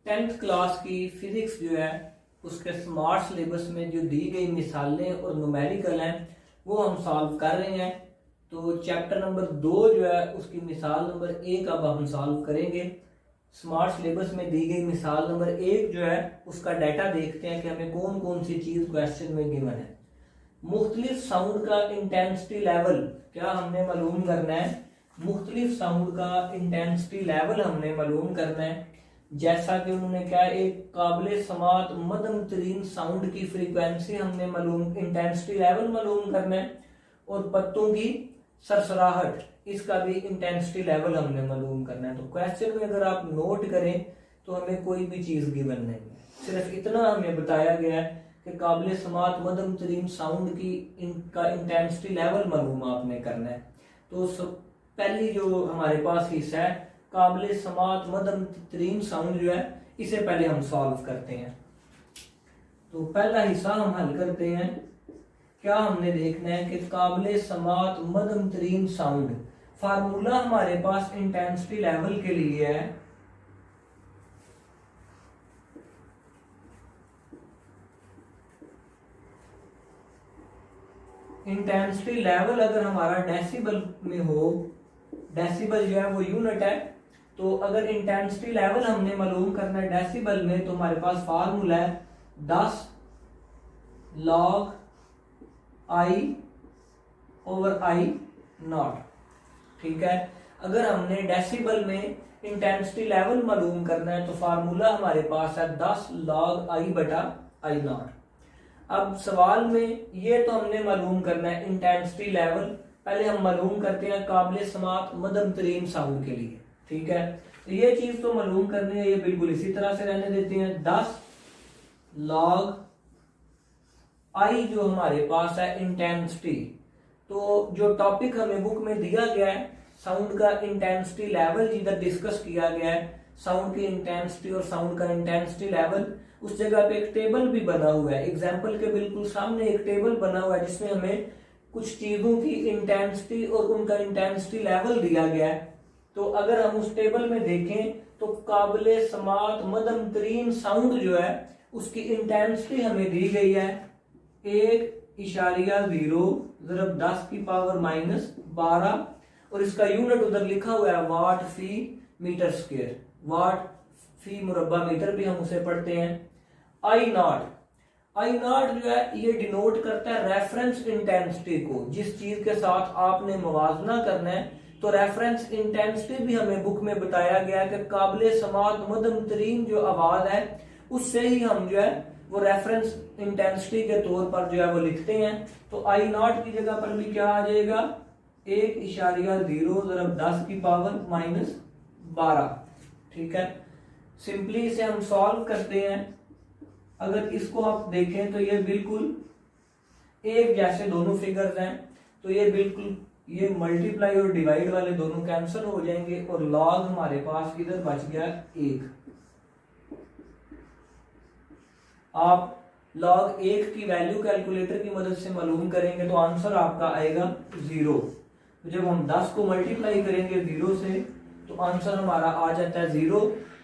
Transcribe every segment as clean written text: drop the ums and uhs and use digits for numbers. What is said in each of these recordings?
10th class की physics जो है उसके स्मार्ट सिलेबस में जो दी गई मिसालें और न्यूमेरिकल हैं वो हम सॉल्व कर रहे हैं। तो चैप्टर नंबर 2 जो है उसकी मिसाल नंबर 1 अब हम सॉल्व करेंगे। स्मार्ट सिलेबस में दी गई मिसाल नंबर 1 जो है उसका डाटा देखते हैं कि हमें कौन कौन सी चीज क्वेश्चन में गिवन है। मुख्तलिफ साउंड का इंटेंसिटी लेवल क्या हमने मालूम करना है। मुख्तलिफ साउंड का इंटेंसिटी लेवल हमने मालूम करना है। जैसा कि उन्होंने क्या एक काबिल समात मध्यम तरीन साउंड की फ्रीक्वेंसी हमने मालूम इंटेंसिटी लेवल मालूम करना है और पत्तों की सरसराहट इसका भी इंटेंसिटी लेवल हमने मालूम करना है। तो क्वेश्चन में अगर आप नोट करें तो हमें कोई भी चीज गिवन नहीं है, सिर्फ इतना हमें बताया गया है कि काबिल समात मध्यम तरीन साउंड की इनका इंटेंसिटी लेवल मालूम आपने करना है। तो पहली जो हमारे पास हिस्सा है काबिल समात मध्यम तरीन साउंड जो है इसे पहले हम सॉल्व करते हैं। तो पहला हिस्सा हम हल करते हैं। क्या हमने देखना है कि काबिल समात मध्यम तरीन साउंड फार्मूला हमारे पास इंटेंसिटी लेवल के लिए है। इंटेंसिटी लेवल अगर हमारा डेसिबल में हो, डेसिबल जो है वो यूनिट है, तो अगर इंटेंसिटी लेवल हमने मालूम करना है डेसिबल में तो हमारे पास फार्मूला है 10 log I over I not. ठीक है, अगर हमने डेसिबल में इंटेंसिटी लेवल मालूम करना है तो फार्मूला हमारे पास है 10 log I बटा I नॉट। अब सवाल में ये तो हमने मालूम करना है इंटेंसिटी लेवल, पहले हम मालूम करते हैं काबिल समात मध्यम तरीन साउंड के लिए। ठीक है, तो ये चीज तो मालूम करनी है, ये बिल्कुल इसी तरह से रहने देते हैं। 10 log I जो हमारे पास है इंटेंसिटी, तो जो टॉपिक हमें बुक में दिया गया है साउंड का इंटेंसिटी लेवल जिधर डिस्कस किया गया है साउंड की इंटेंसिटी और साउंड का इंटेंसिटी लेवल, उस जगह पे एक टेबल भी बना हुआ है। एग्जाम्पल के बिल्कुल सामने एक टेबल बना हुआ है जिसमें हमें कुछ चीजों की इंटेंसिटी और उनका इंटेंसिटी लेवल दिया गया है। तो अगर हम उस टेबल में देखें तो काबिल समात मध्यम तरीन साउंड जो है उसकी इंटेंसिटी हमें दी गई है 1.0 ज़रब 10 की पावर -12 और इसका यूनिट उधर लिखा हुआ है वाट फी मीटर स्क्वायर, वाट फी मुरब्बा मीटर भी हम उसे पढ़ते हैं। आई नॉट जो है ये डिनोट करता है रेफरेंस इंटेंसिटी को, जिस चीज के साथ आपने मुवाजना करना है। तो रेफरेंस इंटेंसिटी भी हमें बुक में बताया गया कि काबिल समात मध्यम तरीन जो आवाज है उससे ही हम जो है वो रेफरेंस इंटेंसिटी के तौर पर जो है वो लिखते हैं। तो आई नॉट की जगह पर भी क्या आ जाएगा 1.0 ज़रब 10 की पावर -12। ठीक है, सिंपली इसे हम सॉल्व करते हैं। अगर इसको आप देखें तो ये बिल्कुल एक जैसे दोनों फिगर्स हैं, तो ये बिल्कुल ये मल्टीप्लाई और डिवाइड वाले दोनों कैंसिल हो जाएंगे और लॉग हमारे पास इधर बच गया 1। आप log 1 की वैल्यू कैलकुलेटर की मदद से मालूम करेंगे तो आंसर आपका आएगा 0। तो जब हम 10 को मल्टीप्लाई करेंगे 0 से तो आंसर हमारा आ जाता है 0।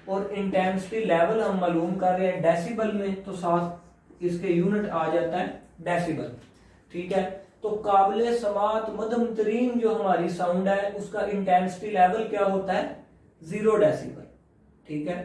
और इंटेंसिटी लेवल हम मालूम कर रहे हैं डेसिबल में, तो साथ इसके यूनिट आ जाता है डेसिबल। ठीक है, तो काबिल समात मध्यम तरीन जो हमारी साउंड है उसका इंटेंसिटी लेवल क्या होता है 0 डेसिबल। ठीक है,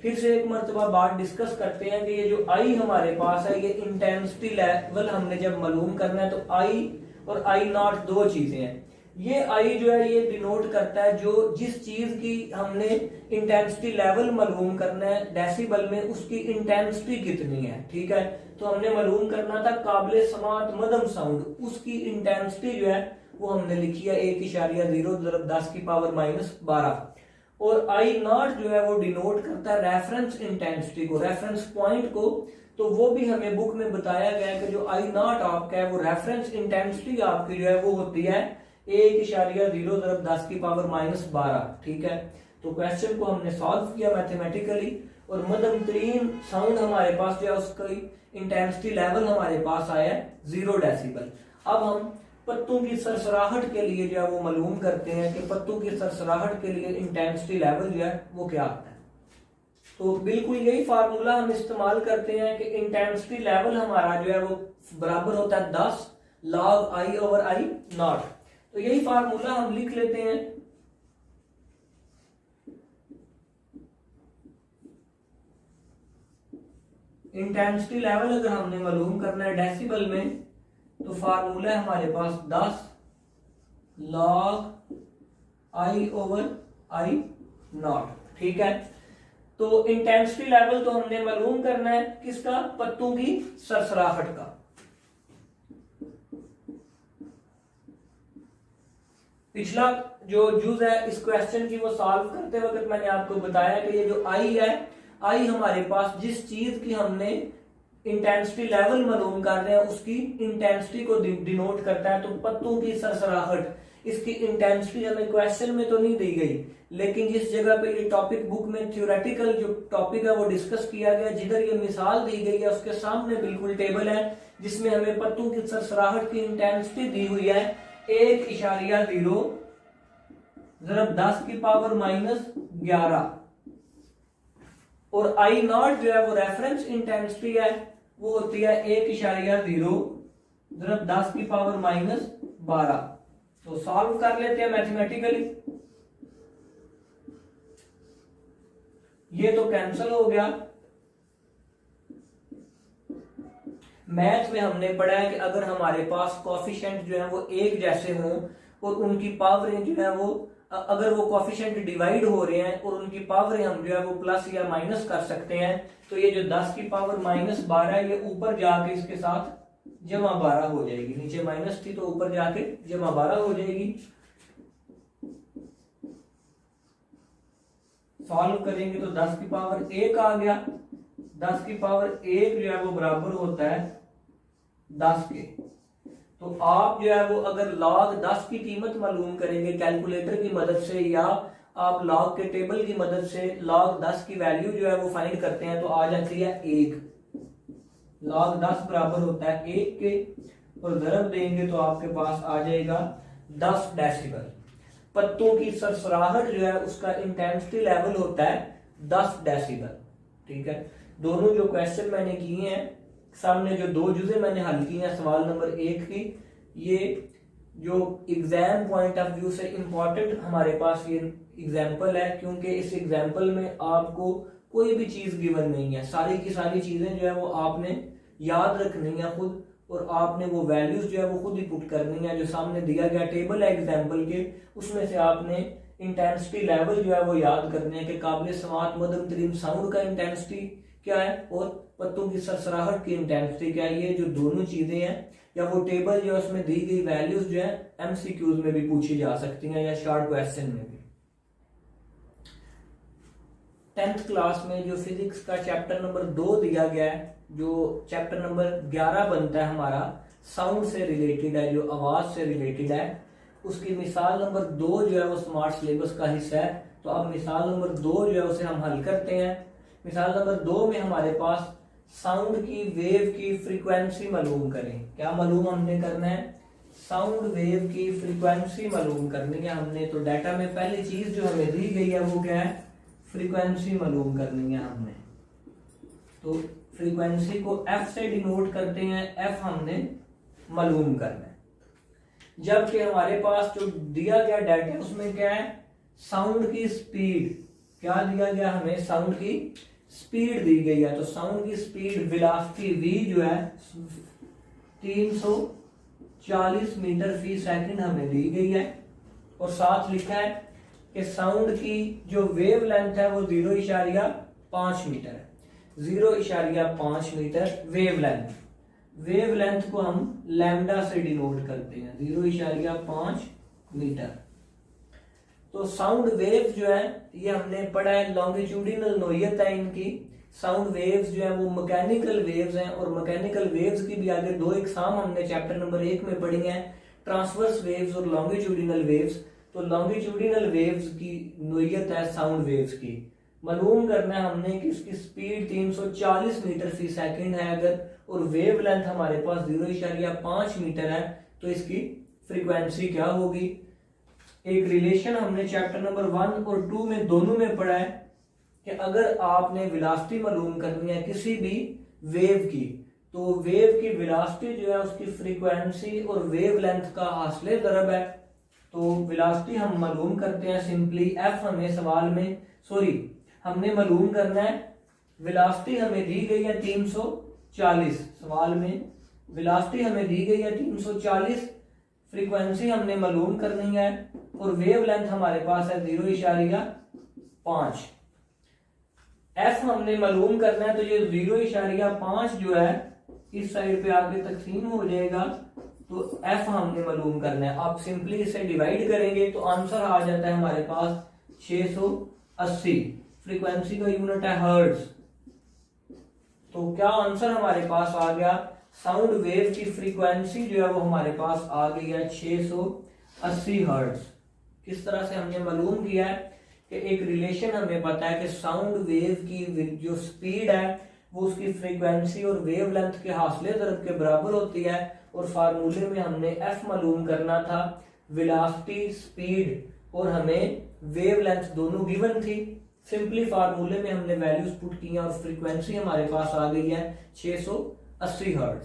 फिर से एक मर्तबा बात डिस्कस करते हैं कि ये जो आई हमारे पास है ये इंटेंसिटी लेवल हमने जब मालूम करना है तो आई और आई नॉट दो चीजें हैं। ये आई जो है ये डिनोट करता है जो जिस चीज की हमने इंटेंसिटी लेवल मालूम करना है डेसिबल में उसकी इंटेंसिटी कितनी है। ठीक है, तो हमने मालूम करना था काबिल समात मध्यम साउंड, उसकी इंटेंसिटी जो है वो हमने लिखी है 1.0 ज़रब 10 की पावर -12। और आई नॉट जो है वो डिनोट करता है रेफरेंस इंटेंसिटी को, रेफरेंस पॉइंट को। तो वो भी हमें बुक में बताया गया है कि जो आई नॉट आपका है वो रेफरेंस इंटेंसिटी आपकी जो है वो होती है 1.0 ज़रब 10 की पावर -12। ठीक है, तो क्वेश्चन को हमने सॉल्व किया मैथमेटिकली और मध्यम तरीन साउंड हमारे पास जो है उसकी इंटेंसिटी लेवल हमारे पास आया है 0 डेसिबल। अब हम पत्तों की सरसराहट के लिए जो है वो मालूम करते हैं कि पत्तों की सरसराहट के लिए इंटेंसिटी लेवल जो है वो क्या आता है। तो बिल्कुल यही फार्मूला हम इस्तेमाल करते हैं कि इंटेंसिटी लेवल हमारा जो है वो बराबर होता है 10 log I over I not. तो यही फार्मूला हम लिख लेते हैं। इंटेंसिटी लेवल अगर हमने मालूम करना है डेसिबल में, तो फार्मूला है हमारे पास 10 log I over I not. ठीक है, तो इंटेंसिटी लेवल तो हमने मालूम करना है किसका, पत्तों की सरसराहट का। पिछला जो जुज है इस क्वेश्चन की वो सॉल्व करते वक्त मैंने आपको बताया कि ये जो आई है, आई हमारे पास जिस चीज की हमने इंटेंसिटी लेवल मालूम कर रहे हैं उसकी इंटेंसिटी को डिनोट करता है। तो पत्तों की सरसराहट, इसकी इंटेंसिटी हमें क्वेश्चन में तो नहीं दी गई, लेकिन जिस जगह पे ये टॉपिक बुक में थ्योरेटिकल जो टॉपिक है वो डिस्कस किया गया, जिधर ये मिसाल दी गई है उसके सामने बिल्कुल टेबल है जिसमें हमें पत्तों की सरसराहट की इंटेंसिटी दी हुई है 1.0 ज़रब 10 की पावर -11 और आई नॉट जो है वो रेफरेंस इंटेंसिटी है, वो होती है 1.0 ज़रब 10 की पावर -12। तो सॉल्व कर लेते हैं मैथमेटिकली। ये तो कैंसिल हो गया। मैथ में हमने पढ़ा है कि अगर हमारे पास कोफिशिएंट जो है वो एक जैसे हों और उनकी पावरें जो है वो, अगर वो कोफिशिएंट डिवाइड हो रहे हैं और उनकी पावरें हम जो है वो प्लस या माइनस कर सकते हैं, तो ये जो 10 की पावर -12 ये ऊपर जाके इसके साथ जमा 12 हो जाएगी। नीचे माइनस थी तो ऊपर जाके जमा 12 हो जाएगी। सॉल्व करेंगे तो 10 की पावर 1 आ गया। 10 की पावर 1 जो है वो बराबर होता है 10 के। तो आप जो है वो अगर log 10 की कीमत मालूम करेंगे कैलकुलेटर की मदद से, या आप log के टेबल की मदद से log 10 की वैल्यू जो है वो फाइंड करते हैं, तो आ जाती है 1। log 10 बराबर होता है 1 के, और ज़रब देंगे तो आपके पास आ जाएगा 10 डेसिबल। पत्तों की सरसराहट जो है उसका इंटेंसिटी लेवल होता है 10 डेसिबल। ठीक है, दोनों जो क्वेश्चन मैंने किए हैं, सामने जो दो जुजे मैंने हल किए हैं सवाल नंबर 1 की, ये जो एग्जाम पॉइंट ऑफ व्यू से इंपॉर्टेंट हमारे पास ये एग्जाम्पल है, क्योंकि इस एग्जाम्पल में आपको कोई भी चीज गिवन नहीं है, सारी की सारी चीजें जो है वो आपने याद रखनी है खुद, और आपने वो वैल्यूज जो है वो खुद ही पुट करनी है। जो सामने दिया गया टेबल है एग्जाम्पल के, उसमें से आपने इंटेंसिटी लेवल जो है वो याद करने हैं कि काबिल समात मध्यम तरीन साउंड का इंटेंसिटी क्या है और पत्तों की सरसराहट की इंटेंसिटी क्या है। ये जो दोनों चीजें हैं, या वो टेबल जो है उसमें दी गई वैल्यूज जो है एमसीक्यूज में भी पूछी जा सकती हैं या शॉर्ट क्वेश्चन में भी। 10th क्लास में जो फिजिक्स का चैप्टर नंबर 2 दिया गया है, जो चैप्टर नंबर 11 बनता है हमारा, साउंड से रिलेटेड है, जो आवाज से रिलेटेड है, उसकी मिसाल नंबर 2 जो है वो स्मार्ट सिलेबस का हिस्सा है। तो अब मिसाल नंबर 2 जो है उसे हम हल करते हैं। मिसाल नंबर 2 में हमारे पास साउंड की वेव की फ्रीक्वेंसी मालूम करें। क्या मालूम हमने करना है? साउंड वेव की फ्रीक्वेंसी मालूम करनी है हमने। तो डाटा में पहली चीज जो हमें दी गई है वो क्या है? फ्रीक्वेंसी मालूम करनी है हमने। तो फ्रीक्वेंसी को एफ से डिनोट करते हैं, एफ हमने मालूम करना है। जबकि हमारे पास जो दिया गया डाटा उसमें क्या है? साउंड की स्पीड। क्या दिया गया हमें? साउंड की स्पीड दी गई है। तो साउंड की स्पीड वेलोसिटी v जो है 340 मीटर फी सेकंड हमें दी गई है, और साथ लिखा है कि साउंड की जो वेव लेंथ है वो 0.5 मीटर है। 0.5 metre wavelength. Wavelength को हम लैम्डा से डिनोट करते हैं, 0.5 मीटर। तो साउंड वेव जो है ये हमने पढ़ा है, लॉन्गिट्यूडिनल नोयत है इनकी। साउंड वेव्स जो है वो मैकेनिकल वेव्स हैं, और मैकेनिकल वेव्स की भी आगे 2 एग्जाम हमने चैप्टर नंबर 1 में पढ़ी हैं, ट्रांसवर्स वेव्स और लॉन्गिट्यूडिनल वेव्स। तो लॉन्गिट्यूडिनल वेव्स की नोयत है साउंड वेव्स की। मालूम करना है हमने कि इसकी स्पीड 340 मीटर फी सेकंड है अगर, और वेव लेंथ हमारे पास 0.5 मीटर है, तो इसकी फ्रीक्वेंसी क्या होगी? एक रिलेशन हमने चैप्टर नंबर 1 और 2 में दोनों में पढ़ा है कि अगर आपने वेलोसिटी मालूम करनी है किसी भी वेव की, तो वेव की वेलोसिटी जो है उसकी फ्रीक्वेंसी और वेवलेंथ का हासिल ज़रब है। तो वेलोसिटी हम मालूम करते हैं सिंपली, एफ हमें सवाल में हमने मालूम करना है, वेलोसिटी हमें दी गई है 340, सवाल में वेलोसिटी हमें दी गई है 340, फ्रीक्वेंसी हमने मालूम करनी है और वेवलेंथ हमारे पास है 0.5। एफ हमने मालूम करना है, तो ये 0.5 जो है इस साइड पे आके तकसीम हो जाएगा, तो एफ हमने मालूम करना है। आप सिंपली इसे डिवाइड करेंगे तो आंसर आ जाता है हमारे पास 680। फ्रीक्वेंसी का यूनिट है हर्ट्ज। तो क्या आंसर हमारे पास आ गया, साउंड वेव की फ्रीक्वेंसी जो है वो हमारे पास आ गई है 680 हर्ट्ज। किस तरह से हमने मालूम किया है कि एक रिलेशन हमें पता है कि साउंड वेव की जो स्पीड है वो उसकी फ्रीक्वेंसी और वेवलेंथ के हासिल ज़रब के बराबर होती है, और फार्मूले में हमने एफ मालूम करना था, वेलोसिटी, स्पीड और हमें वेवलेंथ दोनों गिवन थी। सिंपली फार्मूले में हमने वैल्यूज पुट की और फ्रीक्वेंसी हमारे पास आ गई है 680 हर्ट्ज।